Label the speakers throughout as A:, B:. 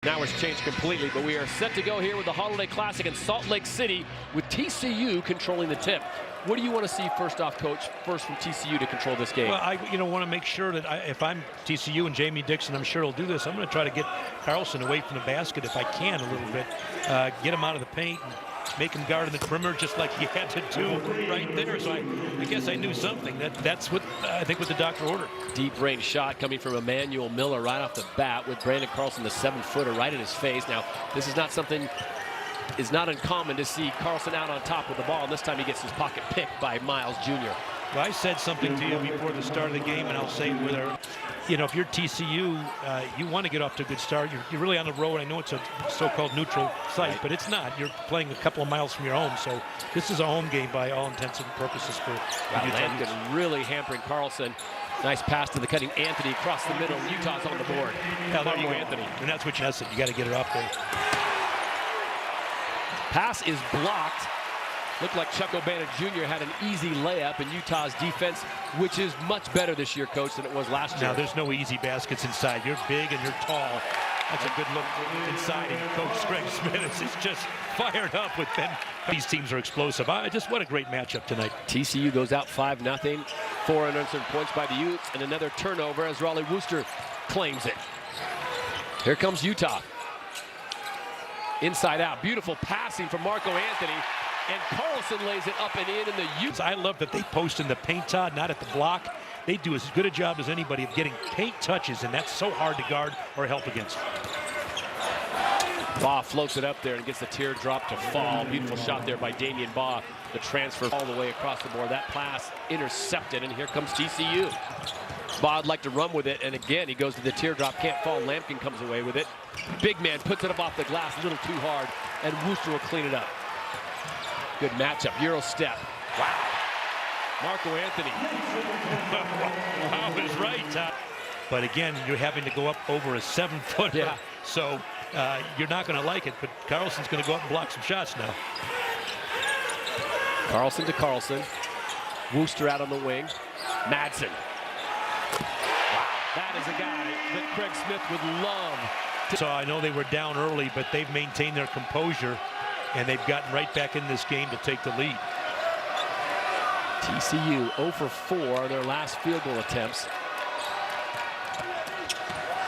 A: Now it's changed completely, but we are set to go here with the Holiday Classic in Salt Lake City with TCU controlling the tip. What do you want to see first off, Coach, first from TCU to control this game?
B: Well, I want to make sure that if I'm TCU and Jamie Dixon, I'm sure he'll do this. I'm going to try to get Carlson away from the basket if I can a little bit. Get him out of the paint and make him guard in the perimeter just like he had to do right there. So I guess I knew something. That's what I think what the doctor ordered.
A: Deep range shot coming from Emmanuel Miller right off the bat with Brandon Carlson, the 7-footer, right in his face. Now, this is not something... It's not uncommon to see Carlson out on top with the ball, and this time he gets his pocket picked by Miles Jr.
B: Well, I said something to you before the start of the game, and I'll say it with her. If you're TCU, you want to get off to a good start. You're really on the road. I know it's a so-called neutral site, but it's not. You're playing a couple of miles from your home, so this is a home game by all intents and purposes for
A: Lampkin really hampering Carlson. Nice pass to the cutting Anthony across the middle. Utah's on the board.
B: Yeah, there you go, Anthony. And that's what you said. You got to get it up there.
A: Pass is blocked. Looked like Chuck O'Bannon Jr. had an easy layup, and Utah's defense, which is much better this year, Coach, than it was last year.
B: Now, there's no easy baskets inside. You're big and you're tall. That's a good look inside. And Coach Greg Smith is just fired up with them. These teams are explosive. What a great matchup tonight.
A: TCU goes out 5-0. 4 unanswered points by the Utes, and another turnover as Raleigh Wooster claims it. Here comes Utah. Inside out, beautiful passing from Marco Anthony, and Carlson lays it up and in the Utes.
B: I love that they post in the paint, Todd, not at the block. They do as good a job as anybody of getting paint touches, and that's so hard to guard or help against.
A: Baugh floats it up there and gets the teardrop to fall. Beautiful shot there by Damian Baugh. The transfer all the way across the board. That pass intercepted, and here comes TCU. Baugh would like to run with it, and again, he goes to the teardrop, can't fall. Lampkin comes away with it. Big man puts it up off the glass a little too hard, and Wooster will clean it up. Good matchup, Euro step. Wow. Marco Anthony.
B: Wow is right. But again, you're having to go up over a 7-footer.
A: Yeah.
B: So you're not going to like it, but Carlson's going to go up and block some shots now.
A: Carlson to Carlson. Wooster out on the wing. Madsen. Wow, that is a guy that Craig Smith would love.
B: So I know they were down early, but they've maintained their composure, and they've gotten right back in this game to take the lead.
A: TCU 0 for 4 on their last field goal attempts.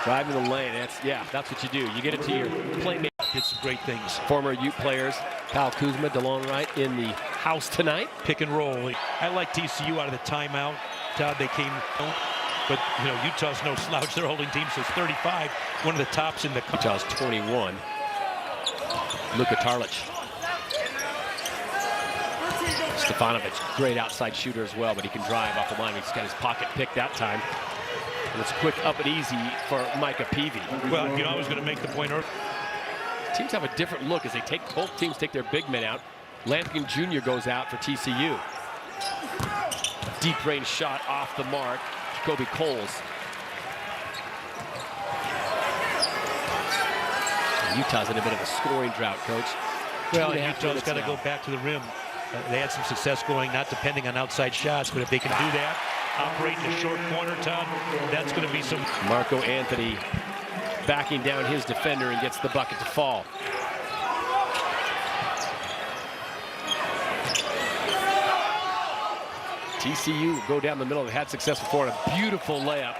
A: Driving the lane, that's what you do. You get it to your playmate.
B: Did some great things.
A: Former Ute players, Kyle Kuzma, DeLon Wright in the house tonight.
B: Pick and roll. I like TCU out of the timeout. Todd, they came, but Utah's no slouch. Their holding team says 35, one of the tops in the country.
A: Utah's 21. Luka Tarlich. Stefanovic, great outside shooter as well, but he can drive off the line. He's got his pocket picked that time. And it's quick up and easy for Micah Peavy.
B: Well, I was going to make the point earlier.
A: Teams have a different look as both teams take their big men out. Lampkin Jr. goes out for TCU. Deep range shot off the mark. Jacoby Coles. Utah's in a bit of a scoring drought, Coach.
B: Well, Utah's got to go back to the rim. They had some success going, not depending on outside shots, but if they can do that, operate in the short corner, Todd, that's going to be some.
A: Marco Anthony backing down his defender and gets the bucket to fall. TCU go down the middle. They had success before, and a beautiful layup.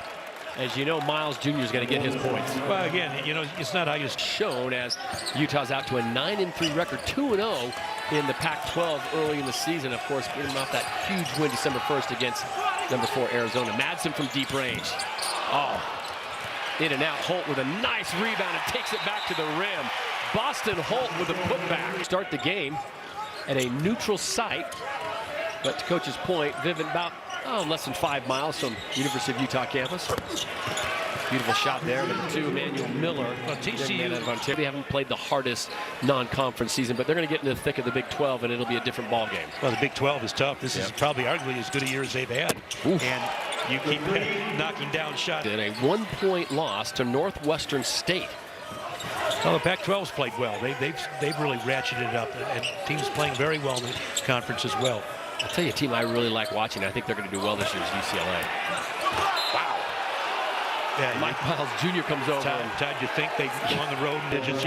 A: As you know, Miles Jr. is going to get his points.
B: Well, again, it's not how you
A: shown as Utah's out to a 9-3 record, 2-0 in the Pac-12 early in the season. Of course, getting off that huge win December 1st against number 4 Arizona. Madsen from deep range. Oh, in and out. Holt with a nice rebound and takes it back to the rim. Boston Holt with a putback. Start the game at a neutral site. But to Coach's point, Vivint about less than 5 miles from University of Utah campus. Beautiful shot there. Number 2, Emmanuel Miller.
B: Well, TCU,
A: they haven't played the hardest non-conference season, but they're going to get into the thick of the Big 12, and it'll be a different ball game.
B: Well, the Big 12 is tough. This is probably arguably as good a year as they've had. Oof. And you keep knocking down shots.
A: And a 1-point loss to Northwestern State.
B: Well, the Pac-12's played well. They've really ratcheted it up, and teams playing very well in the conference as well.
A: I'll tell you a team I really like watching. I think they're going to do well this year is UCLA. Wow.
B: Yeah,
A: Mike Miles Jr. comes over.
B: Todd, you think they go on the road and they just,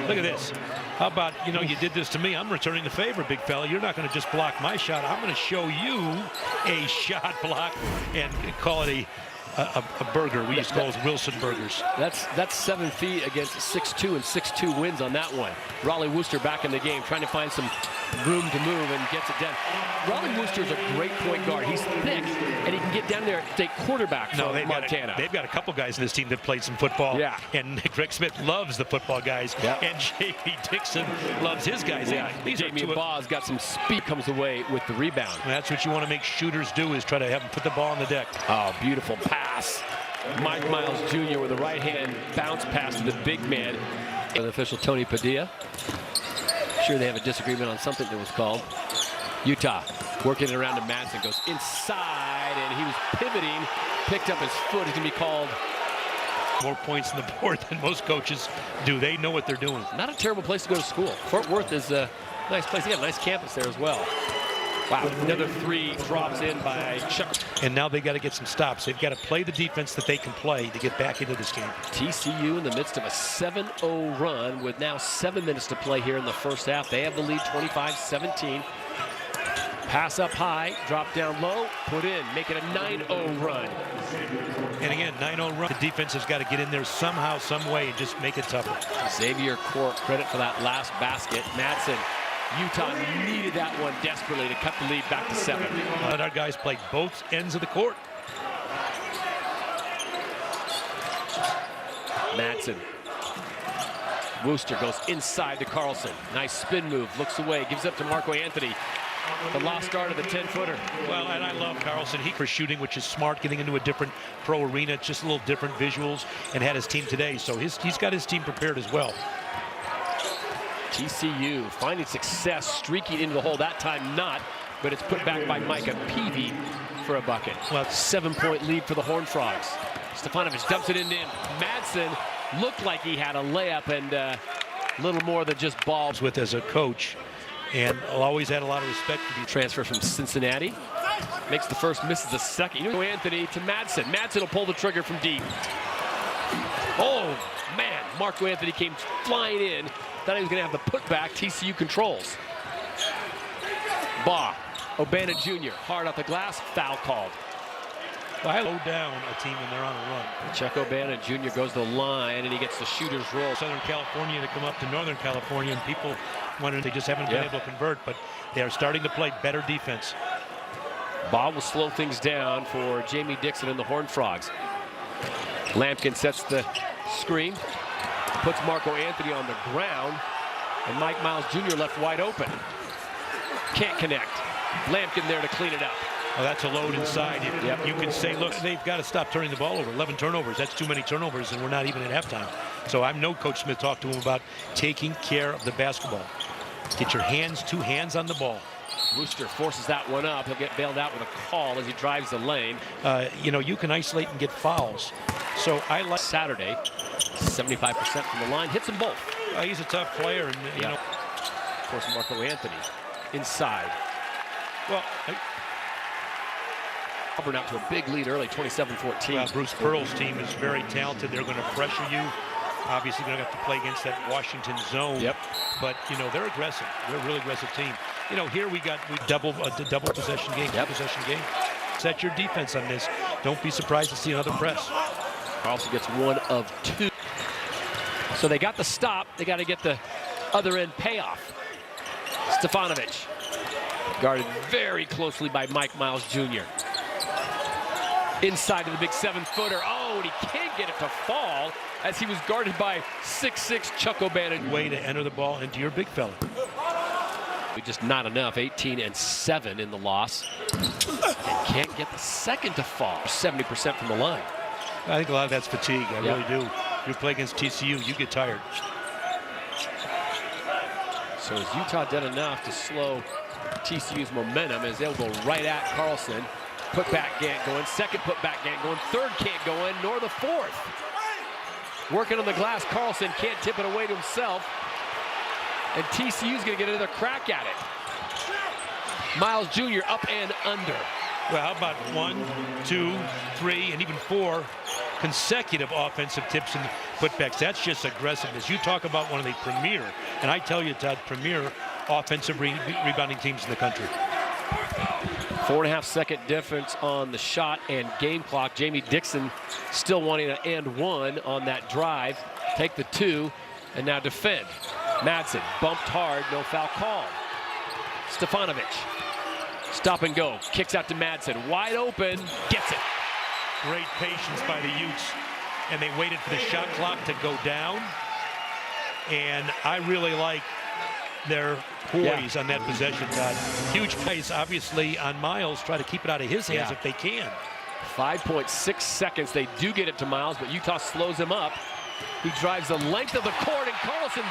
B: look at this. How about, you did this to me. I'm returning the favor, big fella. You're not going to just block my shot. I'm going to show you a shot block and call it a burger. We used to call those Wilson burgers.
A: That's 7 feet against 6'2", and 6'2" wins on that one. Raleigh Wooster back in the game, trying to find some room to move and gets it done. Raleigh Wooster is a great point guard. He's thick, and he can get down there and take quarterback for Montana.
B: They've got a couple guys in this team that played some football.
A: Yeah.
B: And Greg Smith loves the football guys.
A: Yeah.
B: And J.B. Dixon loves his guys.
A: Yeah. Jamie Baugh's got some speed, comes away with the rebound.
B: And that's what you want to make shooters do, is try to have them put the ball on the deck.
A: Oh, beautiful pass. Mike Miles Jr. with a right-hand bounce pass to the big man. The official Tony Padilla. Sure they have a disagreement on something that was called. Utah working it around to Madsen, goes inside, and he was pivoting, picked up his foot. He's going to be called.
B: More points on the board than most coaches do. They know what they're doing.
A: Not a terrible place to go to school. Fort Worth is a nice place. They got a nice campus there as well. Wow, another 3 drops in by Chuck.
B: And now they got to get some stops. They've got to play the defense that they can play to get back into this game.
A: TCU in the midst of a 7-0 run with now 7 minutes to play here in the first half. They have the lead 25-17. Pass up high, drop down low, put in, make it a 9-0 run.
B: And again, 9-0 run. The defense has got to get in there somehow, some way, and just make it tougher.
A: Xavier Court credit for that last basket. Madsen. Utah needed that one desperately to cut the lead back to 7.
B: Let our guys play both ends of the court.
A: Madsen. Wooster goes inside to Carlson. Nice spin move, looks away, gives up to Marco Anthony. The lost start of the 10-footer.
B: Well, and I love Carlson. He for shooting, which is smart, getting into a different pro arena. It's just a little different visuals, and had his team today. So he's got his team prepared as well.
A: TCU finding success, streaking into the hole. That time not, but it's put back by Micah Peavy for a bucket. Well, 7-point lead for the Horned Frogs. Stefanovic dumps it in. Madsen looked like he had a layup and a little more than just balls.
B: With as a coach, and always had a lot of respect for the
A: transfer from Cincinnati. Makes the first, misses the second. Anthony to Madsen. Madsen will pull the trigger from deep. Oh, man. Marco Anthony came flying in. Thought he was going to have the putback. TCU controls. Baugh. Obana Jr. hard off the glass. Foul called.
B: Well, I slow down a team when they're on a run.
A: Chuck Obana Jr. goes to the line, and he gets the shooter's roll.
B: Southern California to come up to Northern California, and people wonder they just haven't been able to convert, but they are starting to play better defense.
A: Baugh will slow things down for Jamie Dixon and the Horned Frogs. Lampkin sets the screen, puts Marco Anthony on the ground, and Mike Miles Jr. left wide open. Can't connect. Lampkin there to clean it up.
B: Oh, that's a load inside.
A: Yep.
B: You can say, look, they've got to stop turning the ball over. 11 turnovers. That's too many turnovers, and we're not even at halftime. So I know Coach Smith talked to him about taking care of the basketball. Get your hands, 2 hands on the ball.
A: Wooster forces that one up. He'll get bailed out with a call as he drives the lane.
B: You can isolate and get fouls. So I like
A: Saturday, 75% from the line. Hits them both.
B: He's a tough player, and you know.
A: Of course, Marco Anthony inside.
B: Well,
A: Auburn out to a big lead early, 27-14.
B: Bruce Pearl's team is very talented. They're going to pressure you. Obviously, going to have to play against that Washington zone.
A: Yep.
B: But they're aggressive. They're a really aggressive team. Here we double possession game.
A: Yep.
B: Possession game. Set your defense on this. Don't be surprised to see another press.
A: Carlson gets 1 of 2. So they got the stop. They got to get the other end payoff. Stefanovic guarded very closely by Mike Miles Jr. Inside to the big 7-footer. Oh, and he can't get it to fall as he was guarded by 6'6" Chuck Obana.
B: Way to enter the ball into your big fella.
A: Just not enough. 18-7 in the loss. And can't get the second to fall. 70% from the line.
B: I think a lot of that's fatigue. I really do. You play against TCU, you get tired.
A: So has Utah done enough to slow TCU's momentum as they'll go right at Carlson? Put back can't go in. Second put back can't go in. Third can't go in, nor the fourth. Working on the glass, Carlson can't tip it away to himself. And TCU's going to get another crack at it. Miles Jr. up and under.
B: Well, how about 1, 2, 3, and even 4 consecutive offensive tips and putbacks. That's just aggressiveness. You talk about one of the premier, and I tell you, Todd, premier offensive rebounding teams in the country.
A: 4.5-second difference on the shot and game clock. Jamie Dixon still wanting to end one on that drive. Take the two and now defend. Madsen bumped hard, no foul call. Stefanovic, stop and go, kicks out to Madsen, wide open, gets it.
B: Great patience by the Utes, and they waited for the shot clock to go down. And I really like their poise on that possession, Todd. Huge pace, obviously, on Miles. Try to keep it out of his hands if they can.
A: 5.6 seconds. They do get it to Miles, but Utah slows him up. He drives the length of the court, and Carlson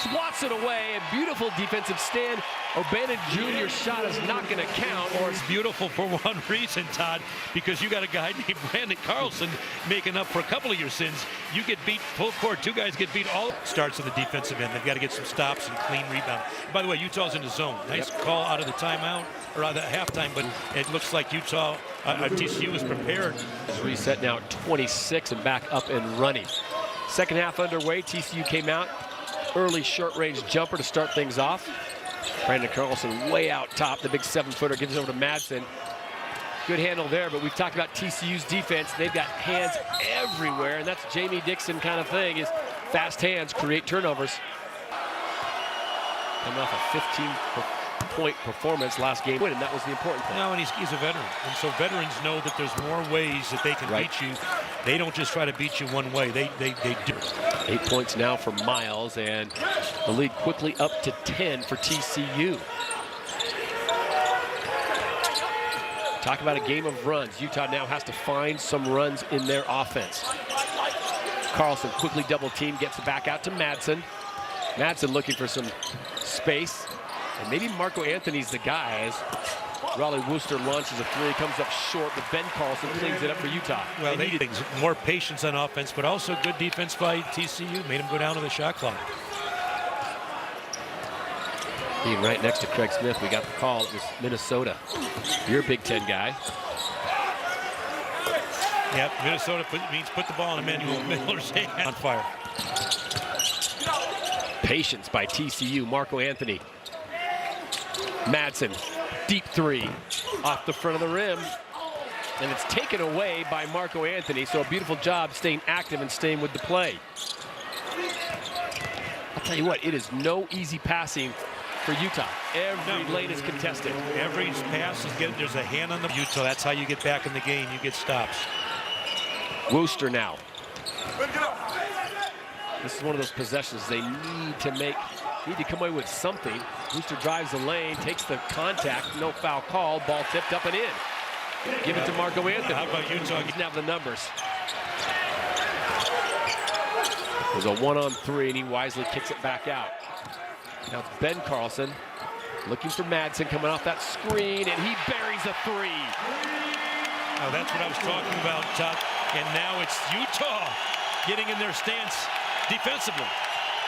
A: swats it away. A beautiful defensive stand. O'Bannon Jr.'s shot is not going to count.
B: Or it's beautiful for one reason, Todd, because you got a guy named Brandon Carlson making up for a couple of your sins. You get beat full court. Two guys get beat all. Starts on the defensive end. They've got to get some stops and clean rebound. By the way, Utah's in the zone. Nice call out of the timeout, or out of the halftime, but it looks like Utah, TCU is prepared.
A: Reset now at 26 and back up and running. Second half underway. TCU came out. Early short-range jumper to start things off. Brandon Carlson way out top. The big 7-footer gives it over to Madsen. Good handle there, but we've talked about TCU's defense. They've got hands everywhere, and that's Jamie Dixon kind of thing, is fast hands create turnovers. Coming off a 15-point performance last game win, and that was the important thing.
B: No, and he's a veteran, and so veterans know that there's more ways that they can beat you. They don't just try to beat you one way. They do.
A: 8 points now for Miles, and the lead quickly up to 10 for TCU. Talk about a game of runs. Utah now has to find some runs in their offense. Carlson quickly double team, gets it back out to Madsen. Madsen looking for some space, and maybe Marco Anthony's the guy as Raleigh Worcester launches a three, comes up short, but Ben Carlson cleans it up for Utah.
B: Well, they needed more patience on offense, but also good defense by TCU. Made him go down to the shot clock.
A: Being right next to Craig Smith, we got the call. It was Minnesota. You're a Big Ten guy.
B: Yep, Minnesota means put the ball in Emmanuel Miller's hand. On fire.
A: Patience by TCU. Marco Anthony. Madsen. Deep three off the front of the rim, and it's taken away by Marco Anthony. So a beautiful job staying active and staying with the play. I'll tell you what, it is no easy passing for Utah. Every lane is contested.
B: Every pass is getting, there's a hand on the Utah. That's how you get back in the game. You get stops.
A: Worcester now. This is one of those possessions they need to come away with something. Worcester drives the lane, takes the contact, no foul call, ball tipped up and in. Give it to Marco Anthony.
B: How about Utah?
A: He doesn't have the numbers. There's a 1-on-3, and he wisely kicks it back out. Now it's Ben Carlson looking for Madsen, coming off that screen, and he buries a three.
B: Oh, that's what I was talking about, Todd. And now it's Utah getting in their stance defensively.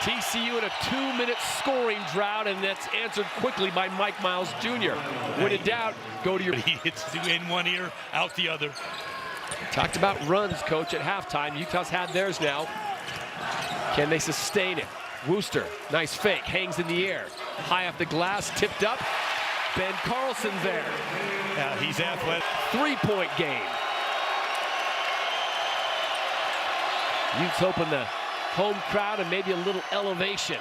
A: TCU in a 2-minute scoring drought, and that's answered quickly by Mike Miles Jr. When in doubt, go to your...
B: He hits in one ear, out the other.
A: Talked about runs, coach, at halftime. Utah's had theirs now. Can they sustain it? Worcester, nice fake, hangs in the air. High off the glass, tipped up. Ben Carlson there.
B: Yeah, he's athletic.
A: 3-point game. Utes hoping the home crowd and maybe a little elevation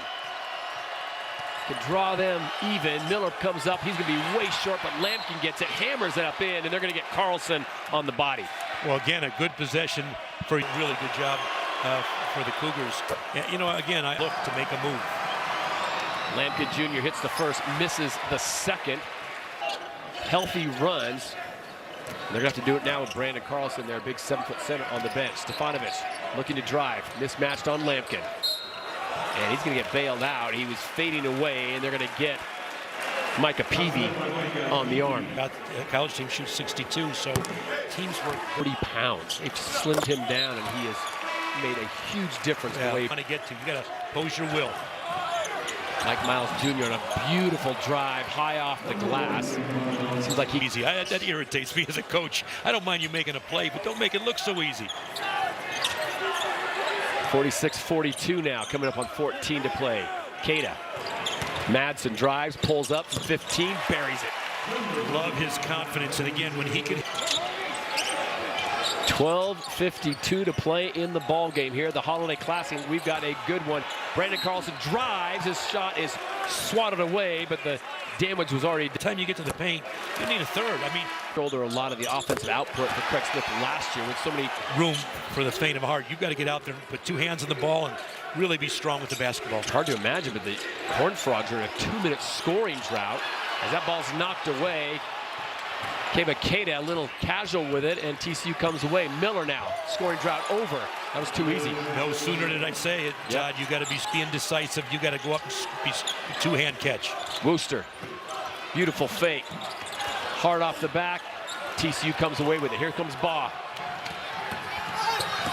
A: can draw them even. Miller comes up, he's gonna be way short, but Lampkin gets it, hammers it up in, and they're gonna get Carlson on the body.
B: Well, again, a good possession for a really good job for the Cougars. You know, again, I look to make a move.
A: Lampkin Jr. hits the first, misses the second. Healthy runs. They're gonna have to do it now with Brandon Carlson, their big 7-foot center on the bench. Stefanovic looking to drive, mismatched on Lampkin. And he's gonna get bailed out. He was fading away, and they're gonna get Micah Peavy on the arm.
B: College team shoots 62, so teams work
A: 30 pounds. They've slimmed him down, and he has made a huge difference.
B: Yeah, the way you want to get to. You gotta pose your will.
A: Mike Miles Jr. on a beautiful drive, high off the glass. Seems like he's
B: easy. That irritates me as a coach. I don't mind you making a play, but don't make it look so easy.
A: 46-42 now, coming up on 14 to play. Keita. Madsen drives, pulls up from 15, buries it.
B: Love his confidence, and again, when he can.
A: 12:52 to play in the ball game here. The Holiday Classic, we've got a good one. Brandon Carlson drives, his shot is swatted away, but the damage was already.
B: By the time you get to the paint, you need a third. I mean,
A: shoulder a lot of the offensive output for Craig Smith last year with so many.
B: Room for the faint of heart. You've got to get out there and put two hands on the ball and really be strong with the basketball.
A: It's hard to imagine, but the Horned Frogs are in a 2-minute scoring drought. As that ball's knocked away, Keita a little casual with it, and TCU comes away. Miller now, scoring drought over. That was too easy.
B: No sooner did I say it, Todd. You got to be indecisive. You got to go up and be two-hand catch.
A: Wooster, beautiful fake. Hard off the back. TCU comes away with it. Here comes Baugh.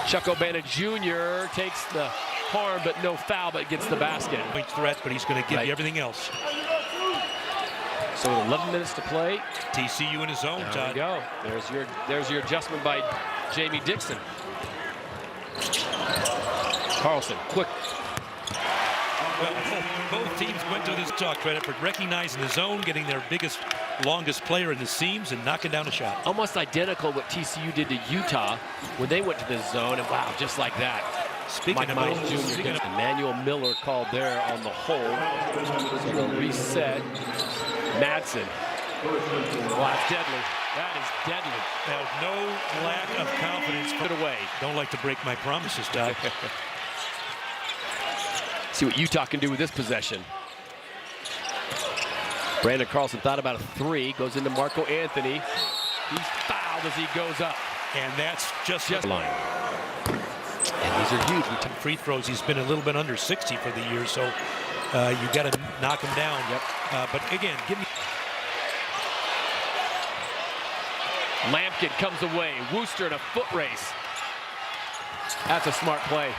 A: Chuck O'Bannon Jr. takes the harm, but no foul, but gets the basket.
B: Point threat, but he's going to give you everything else.
A: So 11 minutes to play.
B: TCU in his zone, Todd.
A: There we go. There's your adjustment by Jamie Dixon. Carlson, quick.
B: Well, both teams went to this talk credit for recognizing the zone, getting their biggest, longest player in the seams, and knocking down a shot.
A: Almost identical what TCU did to Utah when they went to this zone, and wow, just like that.
B: Speaking of
A: Miles Jr. Emmanuel Miller called there on the hold. So they'll reset. Madsen. Wow, that's deadly. That is deadly.
B: Now, no lack of confidence.
A: Put it away.
B: Don't like to break my promises, Todd.
A: See what Utah can do with this possession. Brandon Carlson thought about a three. Goes into Marco Anthony. He's fouled as he goes up.
B: And that's just
A: line. And these are huge.
B: Free throws. He's been a little bit under 60 for the year, so you got to knock him down.
A: Yep.
B: But again, give me.
A: Lampkin comes away. Wooster in a foot race. That's a smart play.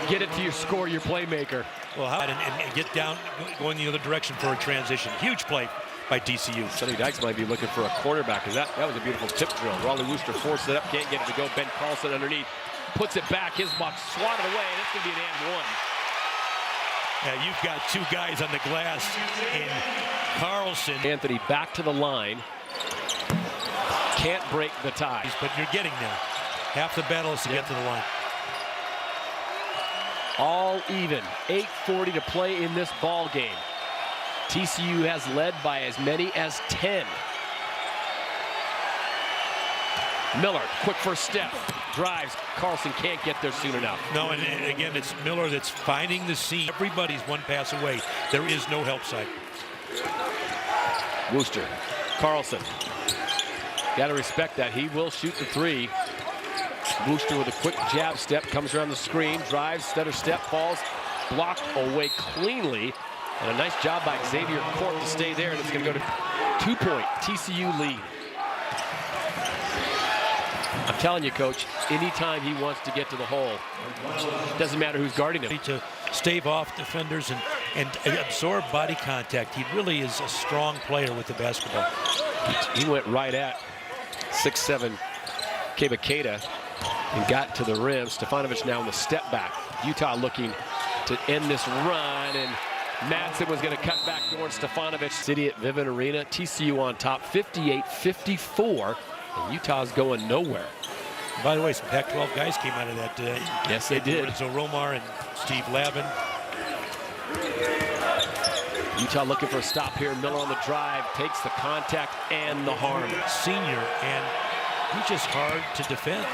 A: Get it to your score, your playmaker.
B: Well, and get down, going the other direction for a transition. Huge play by TCU.
A: Sonny Dykes might be looking for a cornerback, because that was a beautiful tip drill. Raleigh Wooster forced it up, can't get it to go. Ben Carlson underneath, puts it back. His block swatted away, and it's going to be an and one.
B: Yeah, you've got two guys on the glass in Carlson.
A: Anthony back to the line. Can't break the tie.
B: But you're getting there. Half the battle is to get to the line.
A: All even. 8:40 to play in this ball game. TCU has led by as many as 10. Miller, quick first step. Drives. Carlson can't get there soon enough.
B: No, and again, it's Miller that's finding the seam. Everybody's one pass away. There is no help side.
A: Wooster. Carlson. Got to respect that. He will shoot the three. Wooster with a quick jab step, comes around the screen, drives, stutter step, falls, blocked away cleanly. And a nice job by Xavier Court to stay there, and it's going to go to 2-point TCU lead. I'm telling you, Coach, anytime he wants to get to the hole, doesn't matter who's guarding him.
B: To stave off defenders and absorb body contact. He really is a strong player with the basketball.
A: He went right at 6'7" Keita and got to the rim. Stefanovic now in the step back. Utah looking to end this run, and Madsen was going to cut back towards Stefanovic. City at Vivint Arena. TCU on top, 58-54, and Utah's going nowhere.
B: By the way, some Pac-12 guys came out of that today.
A: Yes, they did.
B: So Romar and Steve Lavin.
A: Utah looking for a stop here. Miller on the drive, takes the contact and the harm.
B: Senior, and he's just hard to defend.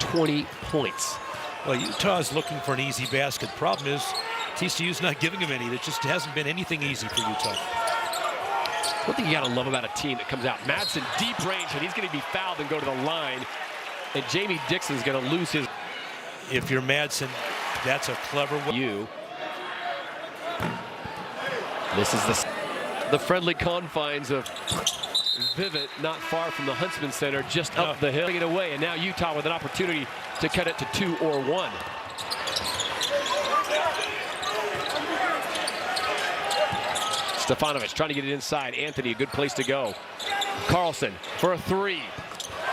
A: 20 points.
B: Well, Utah's looking for an easy basket. Problem is, TCU's not giving him any. There just hasn't been anything easy for Utah.
A: One thing you got to love about a team that comes out. Madsen, deep range, and he's going to be fouled and go to the line. And Jamie Dixon's going to lose his.
B: If you're Madsen, that's a clever way.
A: This is the friendly confines of Vivint, not far from the Huntsman Center, just up the hill. It away, and now Utah with an opportunity to cut it to 2 or 1. Stefanovic trying to get it inside. Anthony, a good place to go. Carlson for a three.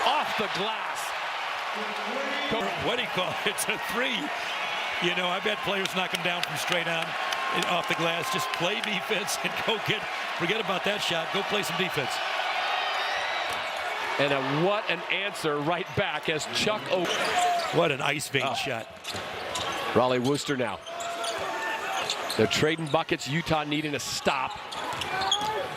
A: Off the glass.
B: What do you call it? It's a three. You know, I bet players knock them down from straight on and off the glass. Just play defense and forget about that shot. Go play some defense.
A: And what an answer right back as Chuck O.
B: What an ice vein shot.
A: Raleigh Worcester now. They're trading buckets. Utah needing a stop.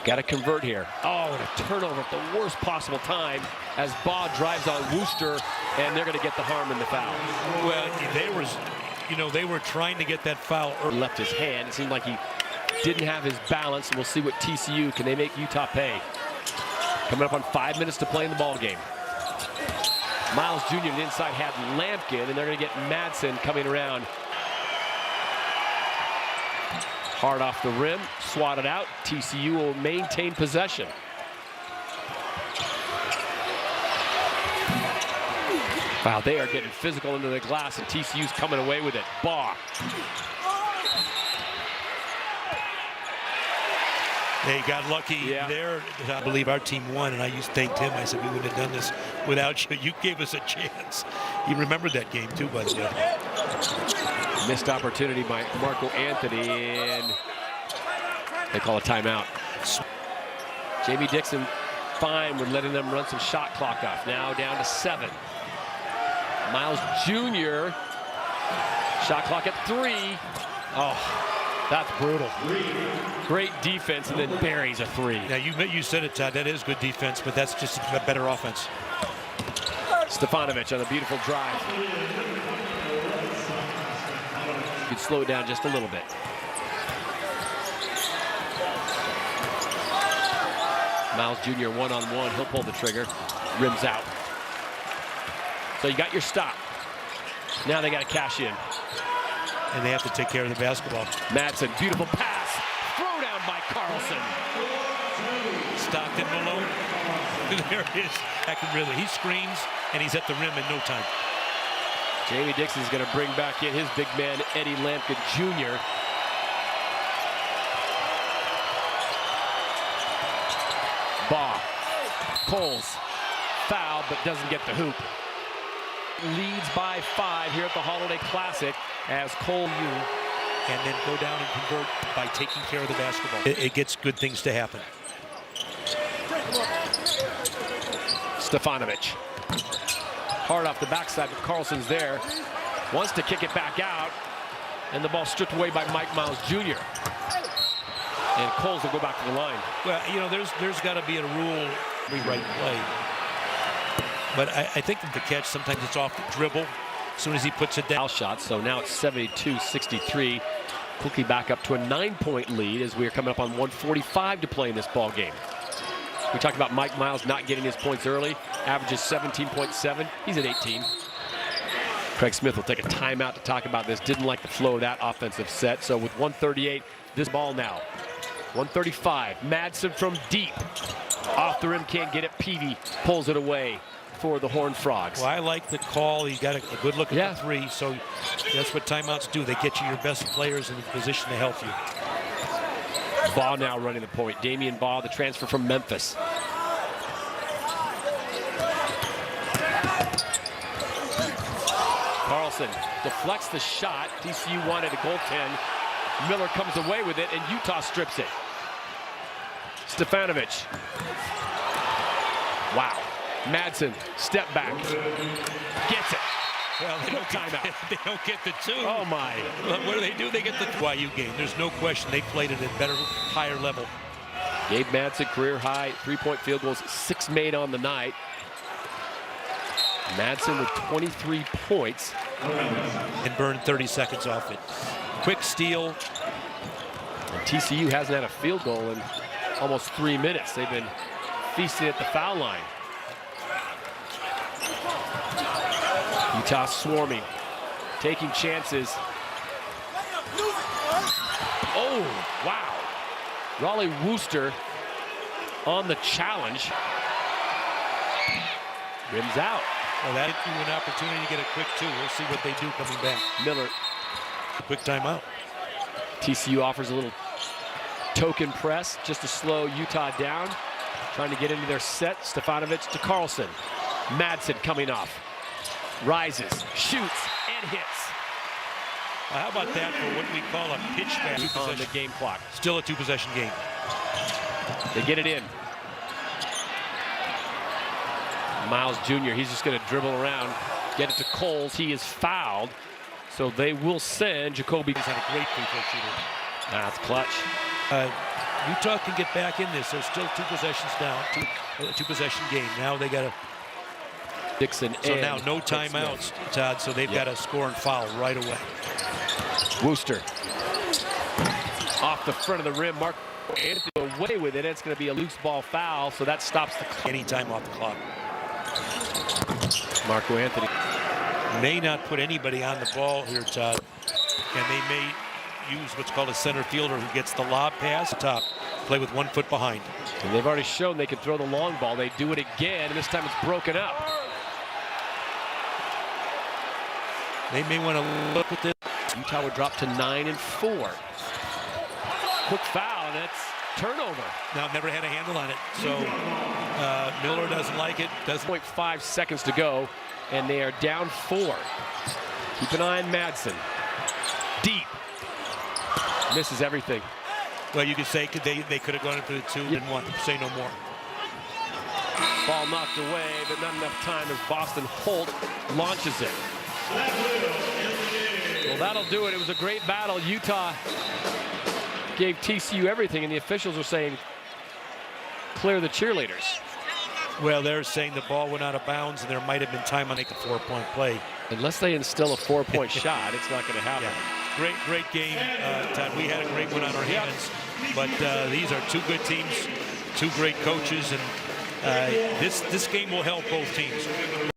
A: Got to convert here. Oh, and a turnover at the worst possible time as Baugh drives on Worcester, and they're going to get the harm in the foul.
B: Well, they were trying to get that foul early.
A: Left his hand. It seemed like he didn't have his balance, and we'll see what TCU, can they make Utah pay? Coming up on 5 minutes to play in the ball game. Miles Jr. on the inside had Lampkin, and they're going to get Madsen coming around. Hard off the rim, swatted out. TCU will maintain possession. Wow, they are getting physical into the glass, and TCU's coming away with it. Baugh.
B: They got lucky there. I believe our team won, and I thanked him. I said, we wouldn't have done this without you. You gave us a chance. He remembered that game, too, by the way.
A: Missed opportunity by Marco Anthony, and they call a timeout. Jamie Dixon fine with letting them run some shot clock off. Now down to 7. Miles Jr. Shot clock at 3. Oh. That's brutal. Great defense, and then buries a 3.
B: Now, you said it, Todd. That is good defense, but that's just a better offense.
A: Stefanovic on a beautiful drive. You could slow it down just a little bit. Miles Jr. one-on-one. He'll pull the trigger. Rims out. So you got your stop. Now they got to cash in.
B: And they have to take care of the basketball.
A: Madsen, beautiful pass. Throw down by Carlson.
B: Stockton Malone. There it is. He screens, and he's at the rim in no time.
A: Jamie Dixon's going to bring back in his big man, Eddie Lampkin Jr. Baugh. Coles. Foul, but doesn't get the hoop. Leads by 5 here at the Holiday Classic as Cole
B: and then go down and convert by taking care of the basketball. It gets good things to happen.
A: Stefanovic. Hard off the backside, but Carlson's there. Wants to kick it back out, and the ball stripped away by Mike Miles Jr. And Coles will go back to the line.
B: Well, you know, there's got to be a rule, right play. But I think that the catch, sometimes it's off the dribble as soon as he puts it down.
A: Shot, so now it's 72-63. Quickly back up to a 9-point lead as we are coming up on 1:45 to play in this ball game. We talked about Mike Miles not getting his points early. Averages 17.7. He's at 18. Craig Smith will take a timeout to talk about this. Didn't like the flow of that offensive set. So with 1:38, this ball now. 1:35. Madsen from deep. Off the rim, can't get it. Peavy pulls it away for the Horned Frogs.
B: Well, I like the call. He got a good look at the 3, so that's what timeouts do. They get you your best players in a position to help you.
A: Baugh now running the point. Damian Baugh, the transfer from Memphis. Carlson deflects the shot. TCU wanted a goaltend. Miller comes away with it, and Utah strips it. Stefanovic. Wow. Madsen, step back. Gets it.
B: Well, they don't get the 2.
A: Oh, my.
B: What do? They get the YU game. There's no question they played it at a better, higher level.
A: Gabe Madsen, career high, 3-point field goals, 6 made on the night. Madsen with 23 points.
B: And burned 30 seconds off it. Quick steal.
A: And TCU hasn't had a field goal in almost 3 minutes. They've been feasting at the foul line. Utah swarming, taking chances. Oh, wow. Raleigh Worcester on the challenge. Rims out.
B: Well, that gives you an opportunity to get a quick 2. We'll see what they do coming back.
A: Miller.
B: Quick timeout.
A: TCU offers a little Token press just to slow Utah down. Trying to get into their set. Stefanovic to Carlson. Madsen coming off. Rises, shoots, and hits.
B: How about that for what we call a pitch back
A: On the game clock.
B: Still a two-possession game.
A: They get it in. Miles Jr., he's just going to dribble around, get it to Coles. He is fouled, so they will send Jacoby.
B: He's had a great free throw shooter.
A: That's clutch.
B: Utah can get back in this. They're still two possessions down, two-possession game. Now they got to.
A: Dixon.
B: So now no timeouts, Todd. So they've got to score and foul right away.
A: Wooster off the front of the rim. Mark Anthony away with it. It's going to be a loose ball foul, so that stops the clock.
B: Any time off the clock.
A: Marco Anthony
B: may not put anybody on the ball here, Todd, and they may use what's called a center fielder who gets the lob pass top, play with 1 foot behind.
A: And they've already shown they can throw the long ball. They do it again, and this time it's broken up.
B: They may want to look at this.
A: Utah would drop to 9-4. Quick foul, and it's turnover.
B: Now, never had a handle on it, so Miller doesn't like it.
A: 0.5 seconds to go, and they are down 4. Keep an eye on Madsen. Deep. Misses everything.
B: Well, you could say they could have gone in for the 2 and 1. Say no more.
A: Ball knocked away, but not enough time as Boston Holt launches it. Well, that'll do it. It was a great battle. Utah gave TCU everything, and the officials are saying, clear the cheerleaders.
B: Well, they're saying the ball went out of bounds, and there might have been time to make a 4-point play.
A: Unless they instill a 4-point shot, it's not going to happen.
B: Yeah. Great game, Todd. We had a great one on our hands, but these are 2 good teams, 2 great coaches, and this game will help both teams.